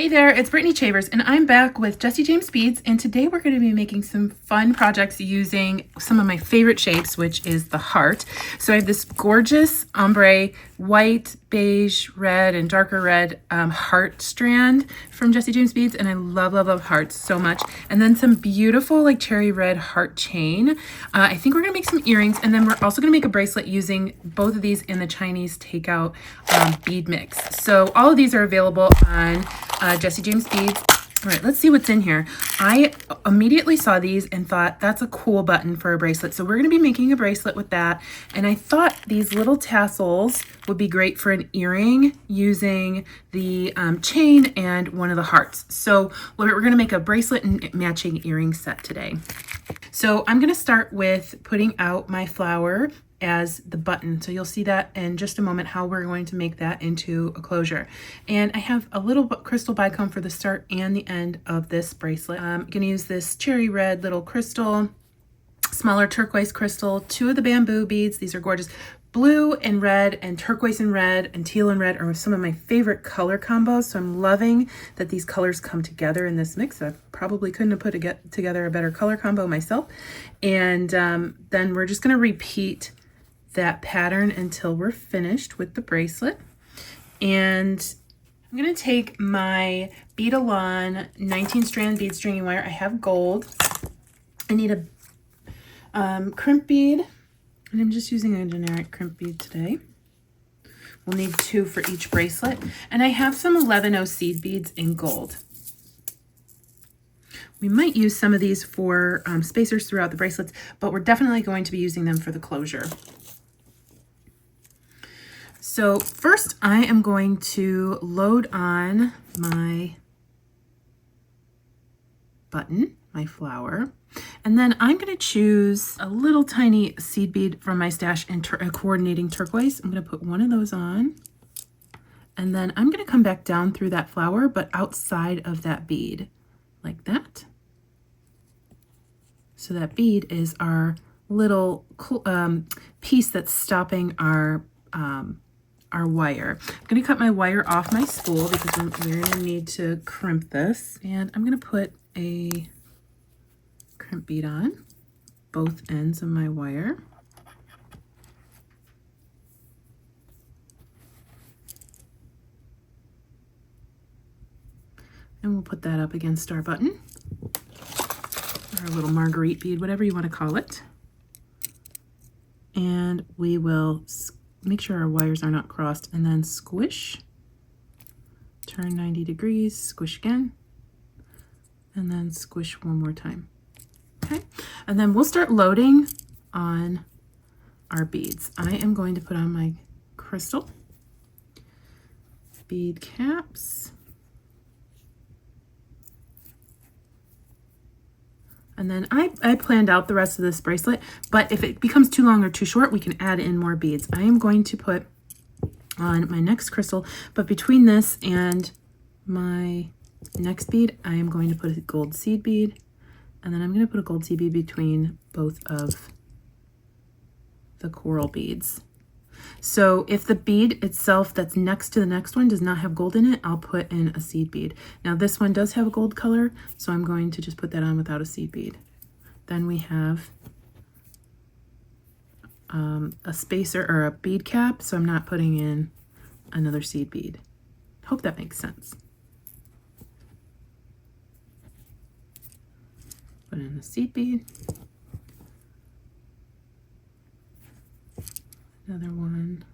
Hey there, it's Brittany Chavers, and I'm back with Jesse James Beads, and today we're going to be making some fun projects using some of my favorite shapes, which is the heart. So I have this gorgeous ombre, white, beige, red, and darker red heart strand from Jesse James Beads, and I love, love, love hearts so much. And then some beautiful like cherry red heart chain. I think we're going to make some earrings, and then we're also going to make a bracelet using both of these in the Chinese Takeout bead mix. So all of these are available on Jesse James Beads. All right, let's see what's in here. I immediately saw these and thought that's a cool button for a bracelet. So we're going to be making a bracelet with that. And I thought these little tassels would be great for an earring using the chain and one of the hearts. So we're going to make a bracelet and matching earring set today. So I'm going to start with putting out my flower as the button. So you'll see that in just a moment how we're going to make that into a closure. And I have a little crystal bicomb for the start and the end of this bracelet. I'm going to use this cherry red little crystal, smaller turquoise crystal, 2 of the bamboo beads. These are gorgeous. Blue and red and turquoise and red and teal and red are some of my favorite color combos. So I'm loving that these colors come together in this mix. I probably couldn't have put together a better color combo myself. And then we're just going to repeat that pattern until we're finished with the bracelet. And I'm going to take my Bead 19 strand bead stringing wire. I have gold. I need a crimp bead, and I'm just using a generic crimp bead today. We'll need 2 for each bracelet. And I have some 11-0 seed beads in gold. We might use some of these for spacers throughout the bracelets, but we're definitely going to be using them for the closure. So first I am going to load on my button, my flower, and then I'm going to choose a little tiny seed bead from my stash in coordinating turquoise. I'm going to put one of those on, and then I'm going to come back down through that flower, but outside of that bead, like that. So that bead is our little piece that's stopping our wire. I'm going to cut my wire off my spool because we're going to need to crimp this. And I'm going to put a crimp bead on both ends of my wire. And we'll put that up against our button, or a little marguerite bead, whatever you want to call it. And we will make sure our wires are not crossed, and then squish, turn 90 degrees, squish again, and then squish one more time. Okay, and then we'll start loading on our beads. I am going to put on my crystal bead caps, and then I planned out the rest of this bracelet, but if it becomes too long or too short, we can add in more beads. I am going to put on my next crystal, but between this and my next bead, I am going to put a gold seed bead, and then I'm going to put a gold seed bead between both of the coral beads. So if the bead itself that's next to the next one does not have gold in it, I'll put in a seed bead. Now this one does have a gold color, so I'm going to just put that on without a seed bead. Then we have a spacer or a bead cap, so I'm not putting in another seed bead. Hope that makes sense. Put in a seed bead. Another one.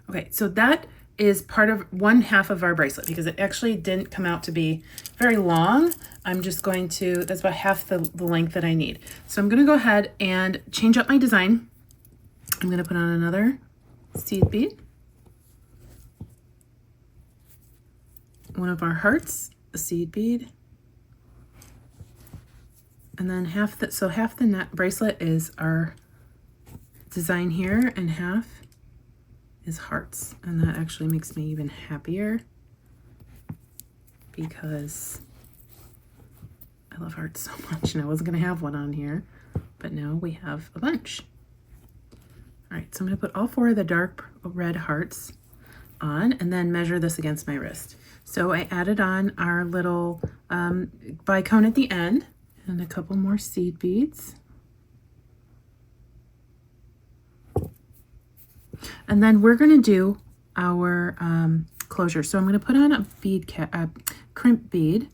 Okay, so that is part of 1/2 of our bracelet because it actually didn't come out to be very long. I'm just going to, that's about half the length that I need. So I'm going to go ahead and change up my design. I'm going to put on another seed bead, one of our hearts, a seed bead, and then half the net bracelet is our design here, and half is hearts. And that actually makes me even happier because I love hearts so much, and I wasn't going to have one on here, but now we have a bunch. All right, so I'm going to put all 4 of the dark red hearts on and then measure this against my wrist. So I added on our little bicone at the end and a couple more seed beads. And then we're going to do our closure. So I'm going to put on a crimp bead.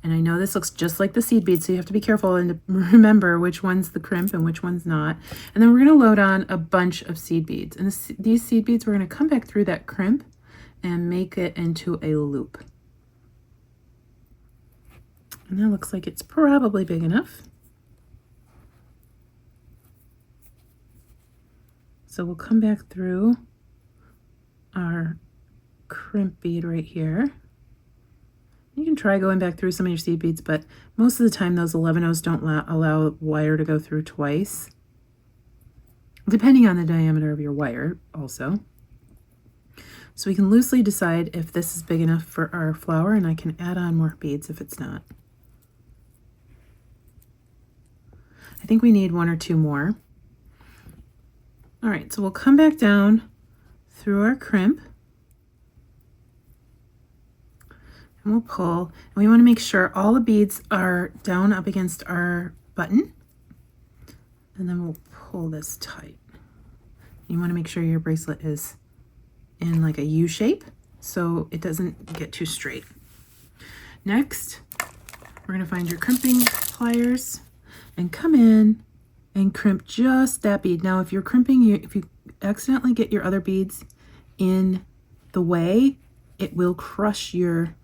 And I know this looks just like the seed bead, so you have to be careful and remember which one's the crimp and which one's not. And then we're going to load on a bunch of seed beads. And these seed beads, we're going to come back through that crimp and make it into a loop. And that looks like it's probably big enough. So we'll come back through our crimp bead right here. You can try going back through some of your seed beads, but most of the time those 11-0s don't allow wire to go through twice, depending on the diameter of your wire also. So we can loosely decide if this is big enough for our flower, and I can add on more beads if it's not. I think we need 1 or 2 more. All right, so we'll come back down through our crimp. And we'll pull, and we want to make sure all the beads are down up against our button. And then we'll pull this tight. You want to make sure your bracelet is in like a U shape so it doesn't get too straight. Next, we're going to find your crimping pliers and come in and crimp just that bead. Now, if you're crimping, if you accidentally get your other beads in the way, it will crush your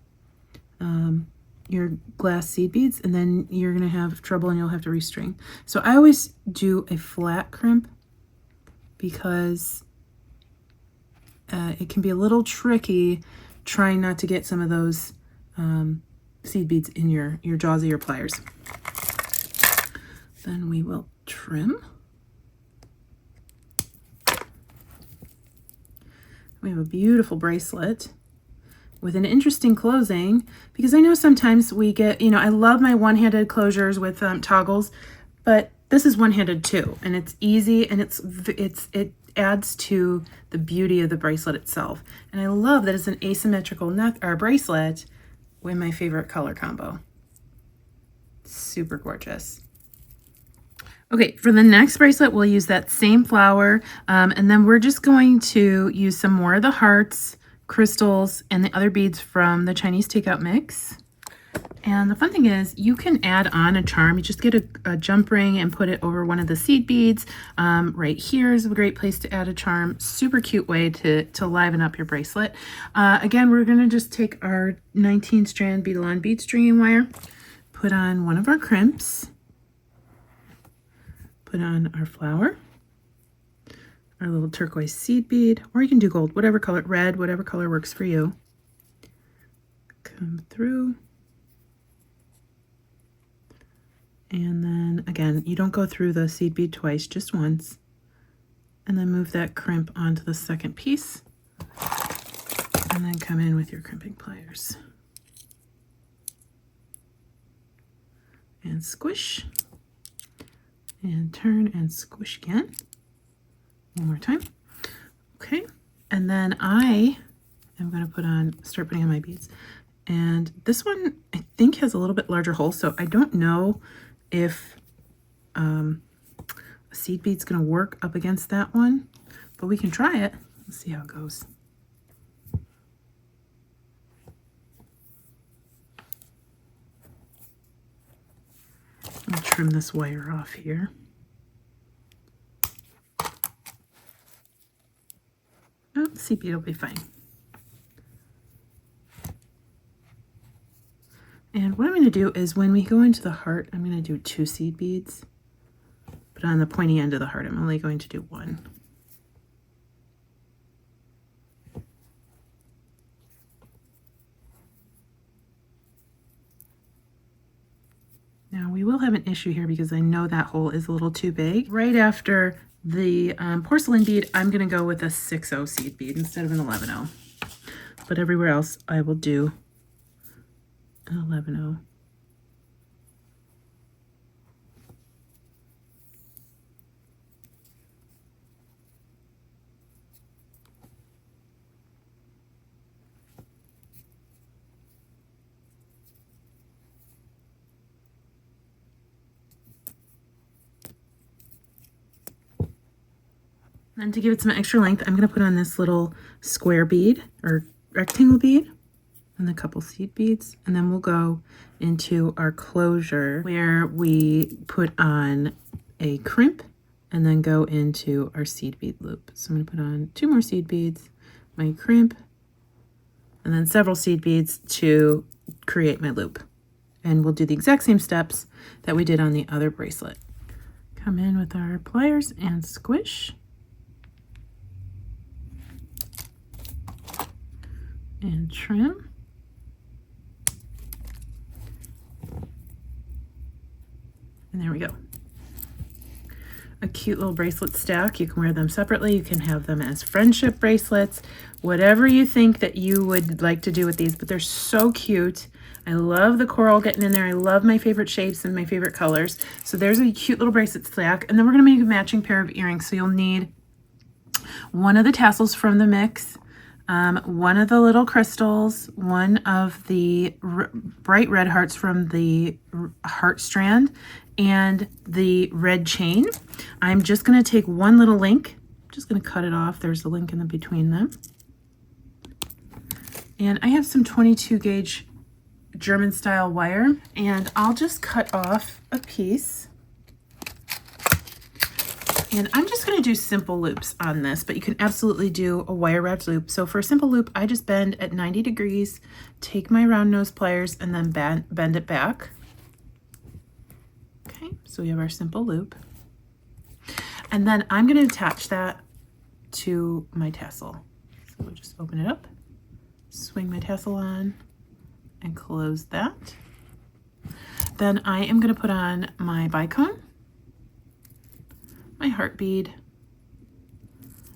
glass seed beads, and then you're going to have trouble and you'll have to restring. So I always do a flat crimp because it can be a little tricky trying not to get some of those seed beads in your jaws of your pliers. Then we will trim. We have a beautiful bracelet with an interesting closing, because I know sometimes we get, I love my one-handed closures with toggles, but this is one-handed too, and it's easy, and it adds to the beauty of the bracelet itself. And I love that it's an asymmetrical neck or bracelet with my favorite color combo. Super gorgeous. Okay, for the next bracelet, we'll use that same flower, and then we're just going to use some more of the hearts, crystals, and the other beads from the Chinese Takeout mix. And the fun thing is you can add on a charm. You just get a jump ring and put it over one of the seed beads. Right here is a great place to add a charm. Super cute way to liven up your bracelet. Again, we're going to just take our 19 strand bead-along bead stringing wire, put on one of our crimps, put on our flower, our little turquoise seed bead, or you can do gold, whatever color, red, whatever color works for you. Come through. And then again, you don't go through the seed bead twice, just once. And then move that crimp onto the second piece. And then come in with your crimping pliers. And squish. And turn and squish again. One more time. Okay, and then I am going to start putting on my beads. And this one I think has a little bit larger hole, so I don't know if a seed bead's going to work up against that one, but we can try it. Let's see how it goes. I'll trim this wire off here. Oh, seed bead will be fine. And what I'm going to do is when we go into the heart, I'm going to do 2 seed beads. But on the pointy end of the heart, I'm only going to do 1. Now we will have an issue here because I know that hole is a little too big. Right after the porcelain bead, I'm going to go with a 6-0 seed bead instead of an 11-0. But everywhere else, I will do an 11-0. Then to give it some extra length, I'm going to put on this little square bead or rectangle bead and a couple seed beads. And then we'll go into our closure where we put on a crimp and then go into our seed bead loop. So I'm going to put on 2 more seed beads, my crimp, and then several seed beads to create my loop. And we'll do the exact same steps that we did on the other bracelet. Come in with our pliers and squish. And trim. And there we go. A cute little bracelet stack. You can wear them separately. You can have them as friendship bracelets, whatever you think that you would like to do with these, but they're so cute. I love the coral getting in there. I love my favorite shapes and my favorite colors. So there's a cute little bracelet stack. And then we're going to make a matching pair of earrings. So you'll need one of the tassels from the mix, one of the little crystals, one of the bright red hearts from the heart strand, and the red chain. I'm just going to take one little link. I'm just going to cut it off. There's a link in the between them. And I have some 22 gauge German style wire, and I'll just cut off a piece. And I'm just going to do simple loops on this, but you can absolutely do a wire wrapped loop. So for a simple loop, I just bend at 90 degrees, take my round nose pliers, and then bend it back. Okay, so we have our simple loop. And then I'm going to attach that to my tassel. So we'll just open it up, swing my tassel on, and close that. Then I am going to put on my bicone, my heart bead,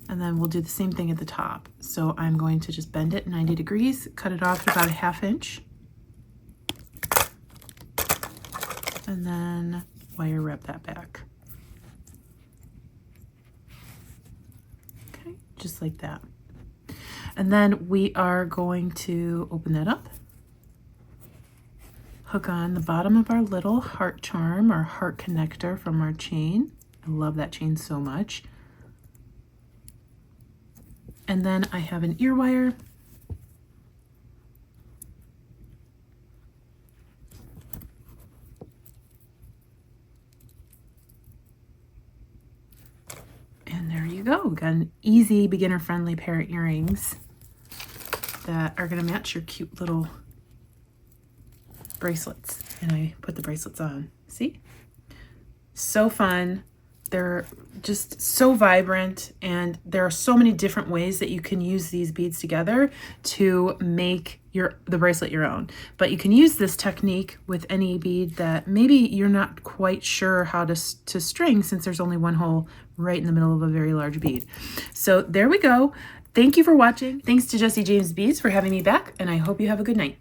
and then we'll do the same thing at the top. So I'm going to just bend it 90 degrees, cut it off about a 1/2 inch, and then wire wrap that back. Okay, just like that. And then we are going to open that up, hook on the bottom of our little heart charm, our heart connector from our chain. I love that chain so much. And then I have an ear wire. And there you go. We've got an easy, beginner-friendly pair of earrings that are going to match your cute little bracelets. And I put the bracelets on. See? So fun. They're just so vibrant, and there are so many different ways that you can use these beads together to make the bracelet your own. But you can use this technique with any bead that maybe you're not quite sure how to string, since there's only one hole right in the middle of a very large bead. So there we go. Thank you for watching. Thanks to Jessie James Beads for having me back, and I hope you have a good night.